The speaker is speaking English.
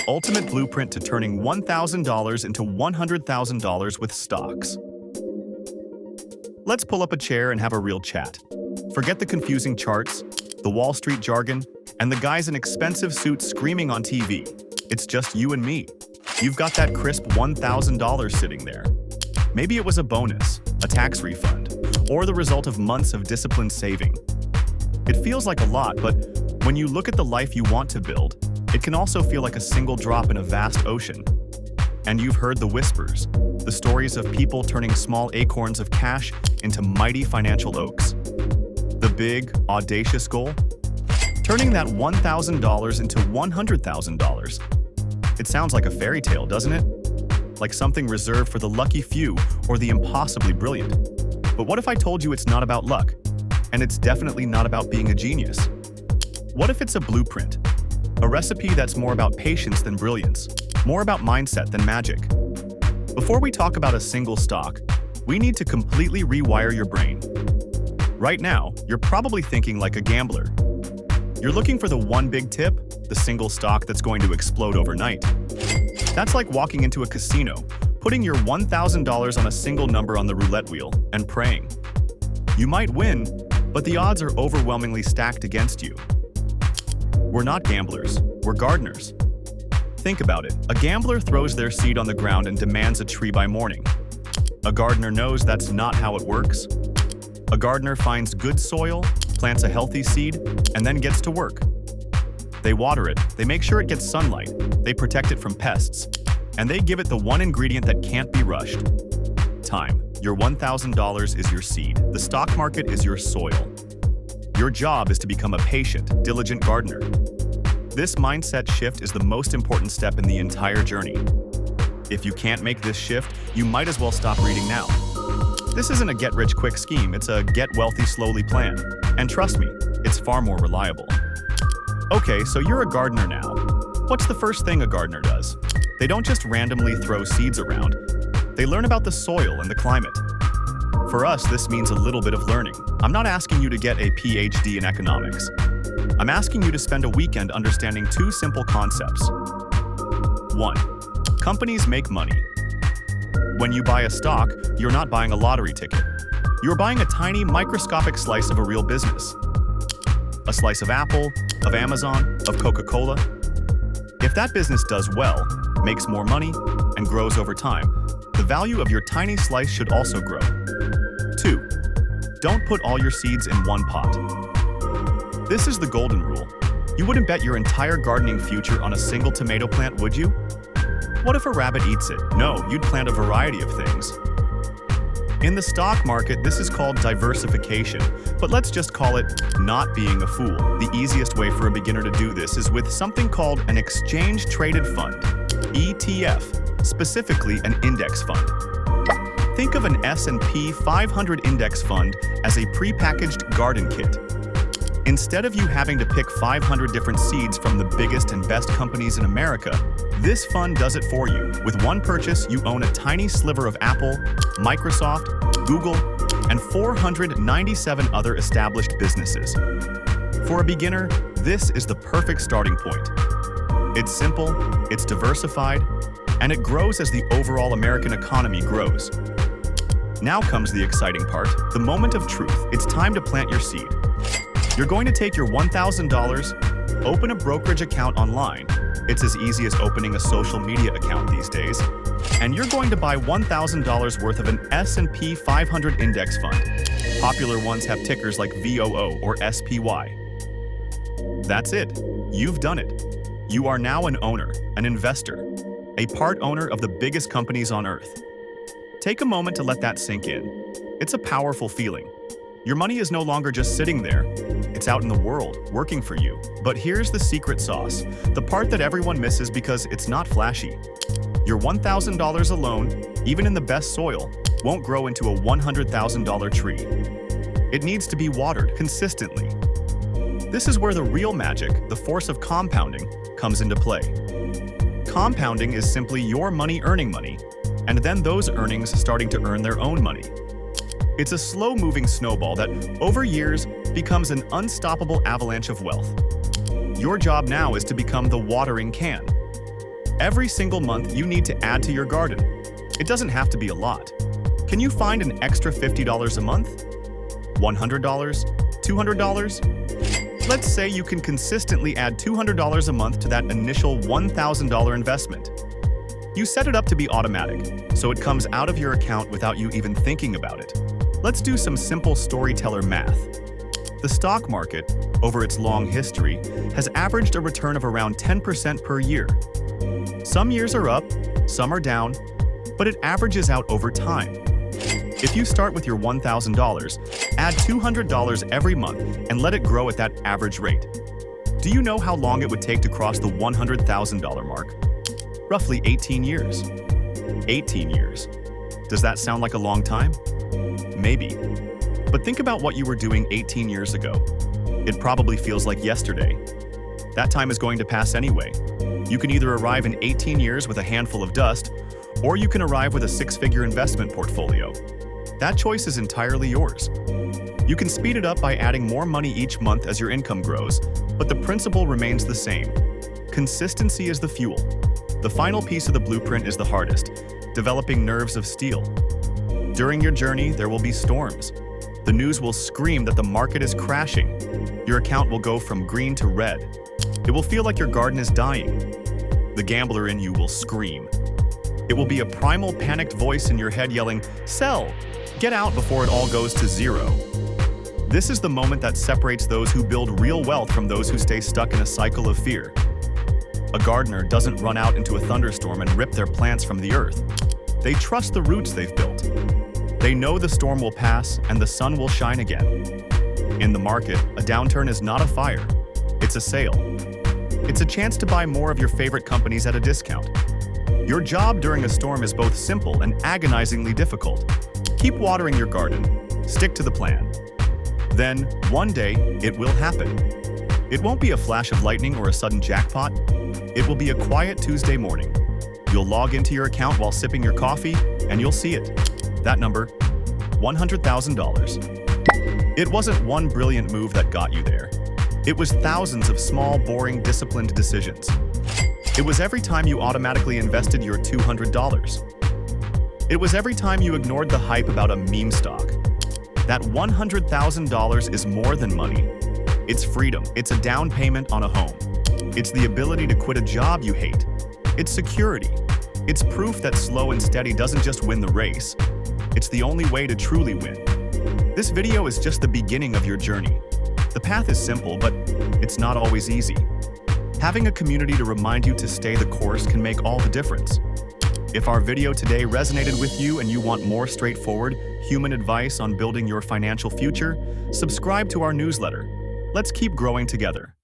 ultimate blueprint to turning $1,000 into $100,000 with stocks. Let's pull up a chair and have a real chat. Forget the confusing charts, the Wall Street jargon, and the guys in expensive suits screaming on TV. It's just you and me. You've got that crisp $1,000 sitting there. Maybe it was a bonus, a tax refund, or the result of months of disciplined saving. It feels like a lot, but when you look at the life you want to build, it can also feel like a single drop in a vast ocean. And you've heard the whispers, the stories of people turning small acorns of cash into mighty financial oaks. The big, audacious goal? Turning that $1,000 into $100,000. It sounds like a fairy tale, doesn't it? Like something reserved for the lucky few or the impossibly brilliant. But what if I told you it's not about luck? And it's definitely not about being a genius. What if it's a blueprint? A recipe that's more about patience than brilliance, more about mindset than magic. Before we talk about a single stock, we need to completely rewire your brain. Right now, you're probably thinking like a gambler. You're looking for the one big tip, the single stock that's going to explode overnight. That's like walking into a casino, putting your $1,000 on a single number on the roulette wheel, and praying. You might win, but the odds are overwhelmingly stacked against you. We're not gamblers, we're gardeners. Think about it. A gambler throws their seed on the ground and demands a tree by morning. A gardener knows that's not how it works. A gardener finds good soil, plants a healthy seed, and then gets to work. They water it, they make sure it gets sunlight, they protect it from pests, and they give it the one ingredient that can't be rushed: time. Your $1,000 is your seed. The stock market is your soil. Your job is to become a patient, diligent gardener. This mindset shift is the most important step in the entire journey. If you can't make this shift, you might as well stop reading now. This isn't a get-rich-quick scheme, it's a get-wealthy-slowly plan. And trust me, it's far more reliable. Okay, so you're a gardener now. What's the first thing a gardener does? They don't just randomly throw seeds around. They learn about the soil and the climate. For us, this means a little bit of learning. I'm not asking you to get a PhD in economics. I'm asking you to spend a weekend understanding two simple concepts. 1. Companies make money. When you buy a stock, you're not buying a lottery ticket. You're buying a tiny, microscopic slice of a real business. A slice of Apple, of Amazon, of Coca-Cola. If that business does well, makes more money, and grows over time, the value of your tiny slice should also grow. 2. Don't put all your seeds in one pot. This is the golden rule. You wouldn't bet your entire gardening future on a single tomato plant, would you? What if a rabbit eats it? No, you'd plant a variety of things. In the stock market, this is called diversification, but let's just call it not being a fool. The easiest way for a beginner to do this is with something called an exchange-traded fund, ETF, specifically an index fund. Think of an S&P 500 index fund as a prepackaged garden kit. Instead of you having to pick 500 different seeds from the biggest and best companies in America, this fund does it for you. With one purchase, you own a tiny sliver of Apple, Microsoft, Google, and 497 other established businesses. For a beginner, this is the perfect starting point. It's simple, it's diversified, and it grows as the overall American economy grows. Now comes the exciting part, the moment of truth. It's time to plant your seed. You're going to take your $1,000, open a brokerage account online. It's as easy as opening a social media account these days. And you're going to buy $1,000 worth of an S&P 500 index fund. Popular ones have tickers like VOO or SPY. That's it. You've done it. You are now an owner, an investor, a part owner of the biggest companies on earth. Take a moment to let that sink in. It's a powerful feeling. Your money is no longer just sitting there. It's out in the world, working for you. But here's the secret sauce, the part that everyone misses because it's not flashy. Your $1,000 alone, even in the best soil, won't grow into a $100,000 tree. It needs to be watered consistently. This is where the real magic, the force of compounding, comes into play. Compounding is simply your money earning money, and then those earnings starting to earn their own money. It's a slow-moving snowball that, over years, becomes an unstoppable avalanche of wealth. Your job now is to become the watering can. Every single month, you need to add to your garden. It doesn't have to be a lot. Can you find an extra $50 a month? $100? $200? Let's say you can consistently add $200 a month to that initial $1,000 investment. You set it up to be automatic, so it comes out of your account without you even thinking about it. Let's do some simple storyteller math. The stock market, over its long history, has averaged a return of around 10% per year. Some years are up, some are down, but it averages out over time. If you start with your $1,000, add $200 every month and let it grow at that average rate. Do you know how long it would take to cross the $100,000 mark? Roughly 18 years. 18 years. Does that sound like a long time? Maybe. But think about what you were doing 18 years ago. It probably feels like yesterday. That time is going to pass anyway. You can either arrive in 18 years with a handful of dust, or you can arrive with a six-figure investment portfolio. That choice is entirely yours. You can speed it up by adding more money each month as your income grows, but the principle remains the same. Consistency is the fuel. The final piece of the blueprint is the hardest, developing nerves of steel. During your journey, there will be storms. The news will scream that the market is crashing. Your account will go from green to red. It will feel like your garden is dying. The gambler in you will scream. It will be a primal, panicked voice in your head yelling, "Sell! Get out before it all goes to zero." This is the moment that separates those who build real wealth from those who stay stuck in a cycle of fear. A gardener doesn't run out into a thunderstorm and rip their plants from the earth. They trust the roots they've built. They know the storm will pass and the sun will shine again. In the market, a downturn is not a fire. It's a sale. It's a chance to buy more of your favorite companies at a discount. Your job during a storm is both simple and agonizingly difficult. Keep watering your garden. Stick to the plan. Then, one day, it will happen. It won't be a flash of lightning or a sudden jackpot. It will be a quiet Tuesday morning. You'll log into your account while sipping your coffee, and you'll see it. That number, $100,000. It wasn't one brilliant move that got you there. It was thousands of small, boring, disciplined decisions. It was every time you automatically invested your $200. It was every time you ignored the hype about a meme stock. That $100,000 is more than money. It's freedom. It's a down payment on a home. It's the ability to quit a job you hate. It's security. It's proof that slow and steady doesn't just win the race. It's the only way to truly win. This video is just the beginning of your journey. The path is simple, but it's not always easy. Having a community to remind you to stay the course can make all the difference. If our video today resonated with you and you want more straightforward, human advice on building your financial future, subscribe to our newsletter. Let's keep growing together.